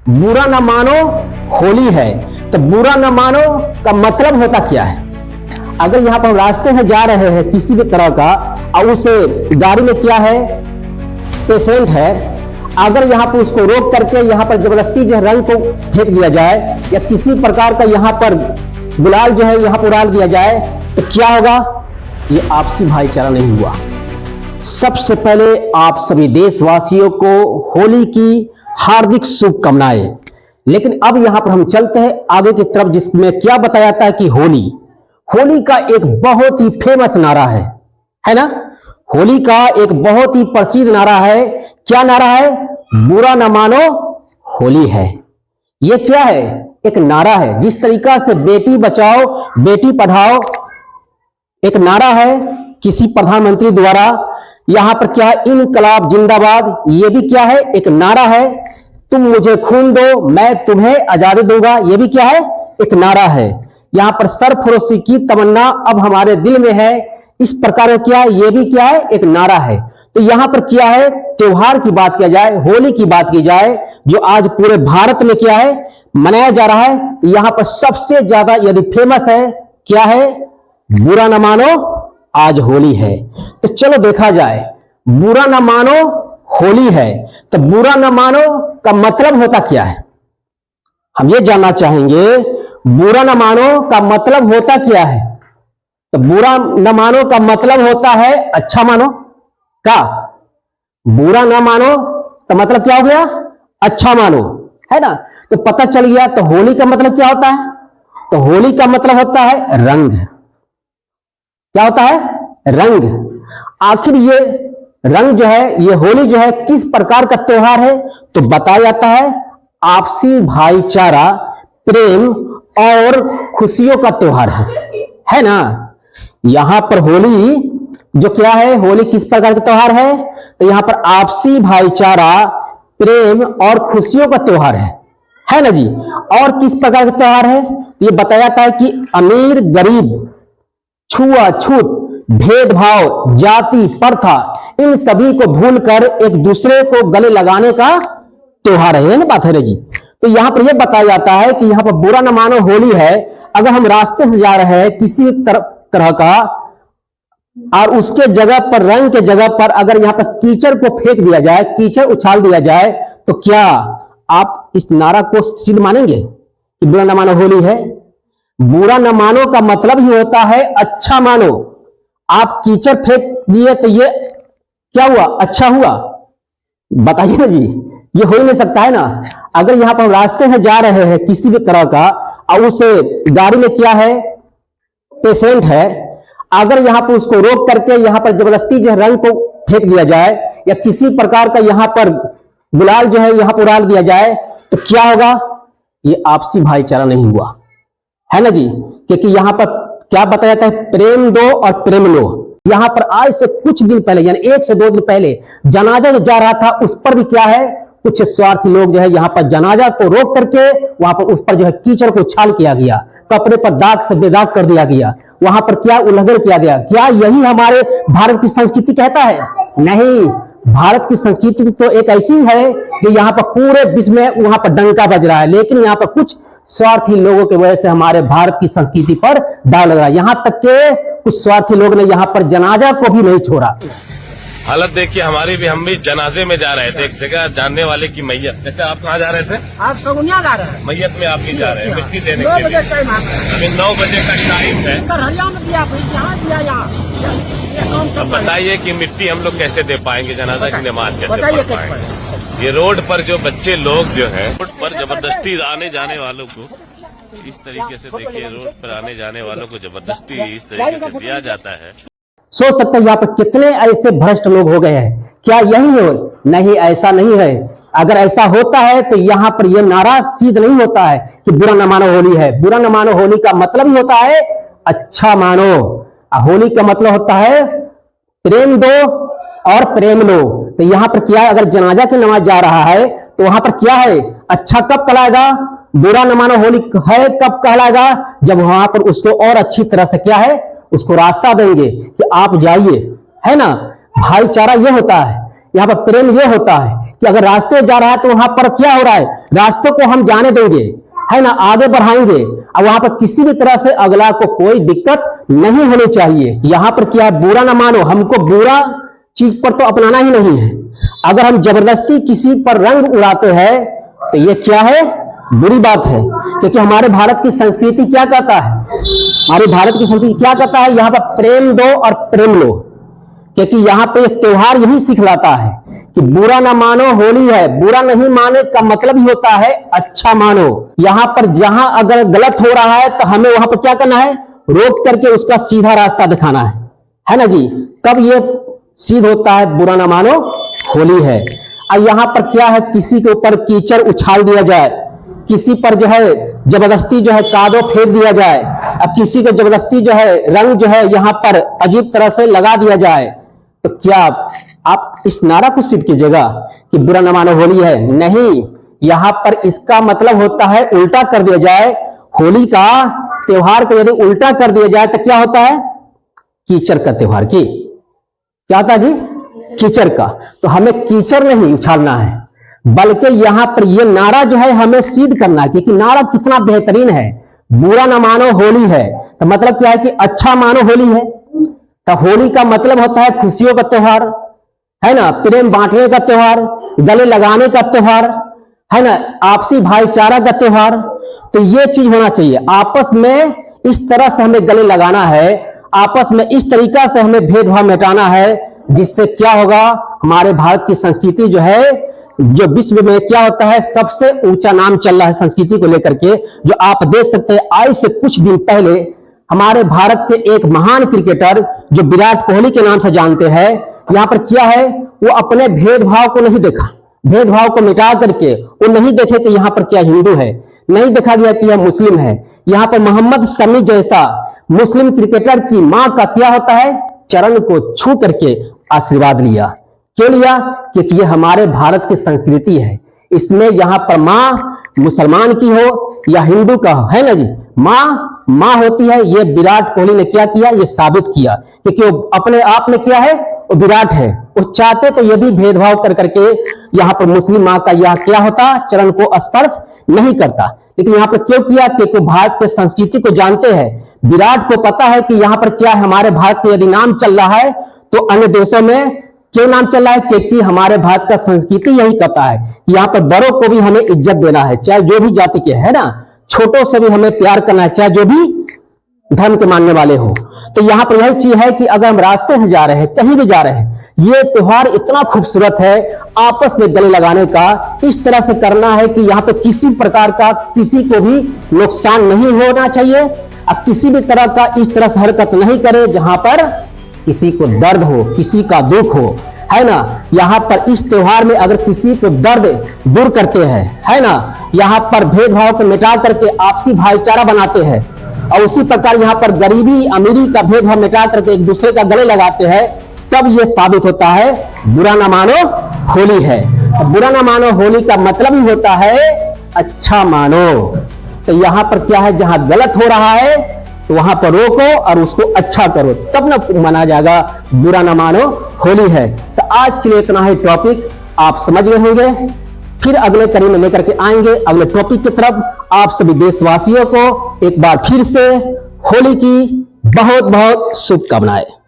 बुरा न मानो होली है। तो बुरा न मानो का मतलब होता क्या है? अगर यहाँ पर हम रास्ते में जा रहे हैं किसी भी तरह का और उस गाड़ी में क्या है, पेशेंट है, अगर यहाँ पर उसको रोक करके यहाँ पर जबरदस्ती जो है रंग को फेंक दिया जाए या किसी प्रकार का यहाँ पर गुलाल जो है यहाँ पर उड़ाल दिया जाए तो क्या होगा? ये आपसी भाईचारा नहीं हुआ। सबसे पहले आप सभी देशवासियों को होली की हार्दिक शुभकामनाएं। लेकिन अब यहां पर हम चलते हैं आगे की तरफ, जिसमें क्या बताया जाता है कि होली का एक बहुत ही फेमस नारा है ना? होली का एक बहुत ही प्रसिद्ध नारा है। क्या नारा है? बुरा न मानो होली है। यह क्या है? एक नारा है। जिस तरीका से बेटी बचाओ बेटी पढ़ाओ एक नारा है किसी प्रधानमंत्री द्वारा, यहां पर क्या है? इनकलाब जिंदाबाद, ये भी क्या है? एक नारा है। तुम मुझे खून दो मैं तुम्हें आजादी दूंगा, ये भी क्या है? एक नारा है। यहां पर सरफरोशी की तमन्ना अब हमारे दिल में है, इस प्रकार क्या है? ये भी क्या है? एक नारा है। तो यहां पर क्या है? त्योहार की बात किया जाए, होली की बात की जाए, जो आज पूरे भारत में क्या है मनाया जा रहा है, यहां पर सबसे ज्यादा यदि फेमस है क्या है? बुरा न मानो आज होली है। तो चलो देखा जाए, बुरा न मानो होली है, तो बुरा न मानो का मतलब होता क्या है? हम ये जानना चाहेंगे, बुरा न मानो का मतलब होता क्या है? तो बुरा न मानो का मतलब होता है अच्छा मानो का। बुरा न मानो तो मतलब क्या हो गया? अच्छा मानो, है ना? तो पता चल गया। तो होली का मतलब क्या होता है? तो होली का मतलब होता है रंग। क्या होता है? रंग। आखिर ये रंग जो है, ये होली जो है किस प्रकार का त्योहार है? तो बताया जाता है आपसी भाईचारा, प्रेम और खुशियों का त्योहार है ना? यहां पर होली जो क्या है, होली किस प्रकार का त्योहार है? तो यहां पर आपसी भाईचारा, प्रेम और खुशियों का त्योहार है ना जी? और किस प्रकार का त्योहार है? ये बताया जाता है कि अमीर गरीब, छुआछूत, भेदभाव, जाति प्रथा, इन सभी को भूलकर एक दूसरे को गले लगाने का त्योहार है ना बात है जी? तो यहां पर यह बताया जाता है कि यहां पर बुरा न मानो होली है। अगर हम रास्ते से जा रहे हैं किसी भी तरह का और उसके जगह पर, रंग के जगह पर अगर यहां पर कीचड़ को फेंक दिया जाए, कीचड़ उछाल दिया जाए, तो क्या आप इस नारा को सिद्ध मानेंगे कि बुरा न मानो होली है? बुरा न मानो का मतलब ही होता है अच्छा मानो। आप कीचड़ फेंक दिए तो ये क्या हुआ? अच्छा हुआ? बताइए ना जी, ये हो ही नहीं सकता है ना? अगर यहां पर हम रास्ते में जा रहे हैं किसी भी तरह का और उस गाड़ी में क्या है, पेशेंट है, अगर यहां पर उसको रोक करके यहां पर जबरदस्ती जो रंग को फेंक दिया जाए या किसी प्रकार का यहां पर गुलाल जो है यहां पर उड़ाल दिया जाए तो क्या होगा? ये आपसी भाईचारा नहीं हुआ, है ना जी? क्योंकि यहां पर क्या बताया जाता है? प्रेम दो और प्रेम लो। यहां पर आज से कुछ दिन पहले, यानी 1 से 2 दिन पहले जनाजा जो जा रहा था, उस पर भी क्या है, कुछ स्वार्थी लोग जो है यहां पर जनाजा को रोक करके वहां पर उस पर जो है कीचड़ को उछाल किया गया, कपड़े पर दाग से बेदाग कर दिया गया, वहां पर क्या उल्लंघन किया गया। क्या यही हमारे भारत की संस्कृति कहता है? नहीं। भारत की संस्कृति तो एक ऐसी है जो यहाँ पर पूरे विश्व में वहां पर डंका बज रहा है, लेकिन यहाँ पर कुछ स्वार्थी लोगों की वजह से हमारे भारत की संस्कृति पर दाग लग रहा है। यहाँ तक के कुछ स्वार्थी लोग ने यहाँ पर जनाजा को भी नहीं छोड़ा। हालत देखिए हमारी भी, हम भी जनाजे में जा रहे थे एक जगह, जानने वाले की मैयत। जैसे आप कहाँ जा रहे थे? आप सगुनिया जा रहे हैं? मैयत में आप भी जा रहे हैं मिट्टी देने के लिए। अभी 9 बजे का टाइम है। अब बताइए कि मिट्टी हम लोग कैसे दे पाएंगे, जनाजा की नमाज कैसे पढ़ पाएंगे? ये रोड पर जो बच्चे लोग जो है, रोड पर जबरदस्ती आने जाने वालों को इस तरीके से, देखिए रोड पर आने जाने वालों को जबरदस्ती इस तरीके से दिया जाता है। सोच सकते हैं यहाँ पर कितने ऐसे भ्रष्ट लोग हो गए हैं। क्या यही है? नहीं, ऐसा नहीं है। अगर ऐसा होता है तो यहाँ पर यह नारा सिद्ध नहीं होता है कि बुरा न मानो होली है। बुरा न मानो होली का मतलब ही होता है अच्छा मानो। होली का मतलब होता है प्रेम दो और प्रेम लो। तो यहाँ पर क्या है? अगर जनाजा की नमाज जा रहा है तो वहां पर क्या है? अच्छा कब कहलाएगा? बुरा न मानो होली है कब कहलाएगा? जब वहां पर उसको और अच्छी तरह से क्या है, उसको रास्ता देंगे कि आप जाइए, है ना? भाईचारा ये होता है। यहाँ पर प्रेम ये होता है कि अगर रास्ते जा रहा है तो वहां पर क्या हो रहा है, रास्तों को हम जाने देंगे, है ना, आगे बढ़ाएंगे, और वहां पर किसी भी तरह से अगला को कोई दिक्कत नहीं होनी चाहिए। यहाँ पर क्या है, बुरा ना मानो, हमको बुरा चीज पर तो अपनाना ही नहीं है। अगर हम जबरदस्ती किसी पर रंग उड़ाते हैं तो ये क्या है, बुरी बात है। क्योंकि हमारे भारत की संस्कृति क्या कहता है, हमारे भारत की संस्कृति क्या कहता है, यहाँ पर प्रेम दो और प्रेम लो। क्योंकि यहाँ पे एक त्योहार यही सिखलाता है कि बुरा ना मानो, होली है, बुरा नहीं माने का मतलब ही होता है अच्छा मानो। यहाँ पर जहां अगर गलत हो रहा है तो हमें वहां पर क्या करना है, रोक करके उसका सीधा रास्ता दिखाना है ना जी, तब ये सीध होता है, बुरा ना मानो होली है। और यहाँ पर क्या है, किसी के ऊपर कीचड़ उछाल दिया जाए, किसी पर जो है जबरदस्ती जो है कादो फेंक दिया जाए, अब किसी को जबरदस्ती जो है रंग जो है यहाँ पर अजीब तरह से लगा दिया जाए, तो क्या आप इस नारा को सिद्ध कीजिएगा कि बुरा न मानो होली है? नहीं, यहाँ पर इसका मतलब होता है उल्टा कर दिया जाए, होली का त्योहार को यदि उल्टा कर दिया जाए तो क्या होता है, कीचड़ का त्योहार की क्या होता है जी, कीचड़ का। तो हमें कीचड़ नहीं उछालना है, बल्कि यहां पर यह नारा जो है हमें सिद्ध करना है, क्योंकि नारा कितना बेहतरीन है, बुरा ना मानो होली है, तो मतलब क्या है कि अच्छा मानो होली है। तो होली का मतलब होता है खुशियों का त्योहार, है ना, प्रेम बांटने का त्योहार, गले लगाने का त्योहार, है ना, आपसी भाईचारा का त्योहार। तो ये चीज होना चाहिए, आपस में इस तरह से हमें गले लगाना है, आपस में इस तरीका से हमें भेदभाव मिटाना है, जिससे क्या होगा, हमारे भारत की संस्कृति जो है, जो विश्व में क्या होता है सबसे ऊंचा नाम चल रहा है संस्कृति को लेकर के, जो आप देख सकते हैं आज से कुछ दिन पहले हमारे भारत के एक महान क्रिकेटर जो विराट कोहली के नाम से जानते हैं, यहाँ पर क्या है, वो अपने भेदभाव को नहीं देखा, भेदभाव को मिटा करके वो नहीं देखे कि यहाँ पर क्या हिंदू है, नहीं देखा गया कि यह मुस्लिम है। यहाँ पर मोहम्मद शमी जैसा मुस्लिम क्रिकेटर की मां का क्या होता है, चरण को छू करके आशीर्वाद लिया। क्यों लिया? क्योंकि ये हमारे भारत की संस्कृति है, इसमें यहाँ पर माँ मुसलमान की हो या हिंदू का हो, है ना जी, माँ होती है। ये विराट कोहली ने क्या किया, ये साबित किया, क्योंकि वो अपने आप में क्या है, वो विराट है। वो चाहते तो ये भी भेदभाव कर करके यहाँ पर मुस्लिम माँ का यह क्या होता, चरण को स्पर्श नहीं करता, लेकिन यहाँ पर क्यों किया, क्योंकि भारत के संस्कृति को जानते हैं। विराट को पता है कि यहाँ पर क्या है, हमारे भारत के यदि नाम चल रहा है तो अन्य देशों में क्यों नाम चल रहा है, क्योंकि हमारे भारत का संस्कृति यही कहता है कि यहाँ पर बड़ों को भी हमें इज्जत देना है, चाहे जो भी जाति के, है ना, छोटों से भी हमें प्यार करना है, चाहे जो भी धर्म के मानने वाले हो। तो यहाँ पर यही चीज है कि अगर हम रास्ते से जा रहे हैं, कहीं भी जा रहे हैं, ये त्योहार इतना खूबसूरत है, आपस में गले लगाने का इस तरह से करना है कि यहाँ पे किसी प्रकार का किसी को भी नुकसान नहीं होना चाहिए, अब किसी भी तरह का इस तरह से हरकत नहीं करे जहां पर किसी को दर्द हो, किसी का दुख हो, है ना। यहाँ पर इस त्योहार में अगर किसी को दर्द दूर करते हैं, है ना, यहाँ पर भेदभाव को मिटा करके आपसी भाईचारा बनाते हैं, और उसी प्रकार यहाँ पर गरीबी अमीरी का भेदभाव मिटा करके एक दूसरे का गले लगाते हैं, तब यह साबित होता है बुरा ना मानो होली है। बुरा ना मानो होली का मतलब ही होता है अच्छा मानो। तो यहाँ पर क्या है, जहां गलत हो रहा है तो वहां पर रोको और उसको अच्छा करो, तब ना माना जाएगा बुरा ना मानो होली है। तो आज के लिए इतना ही टॉपिक, आप समझ गए होंगे। फिर अगले कड़ी में लेकर के आएंगे अगले टॉपिक की तरफ। आप सभी देशवासियों को एक बार फिर से होली की बहुत बहुत शुभकामनाएं।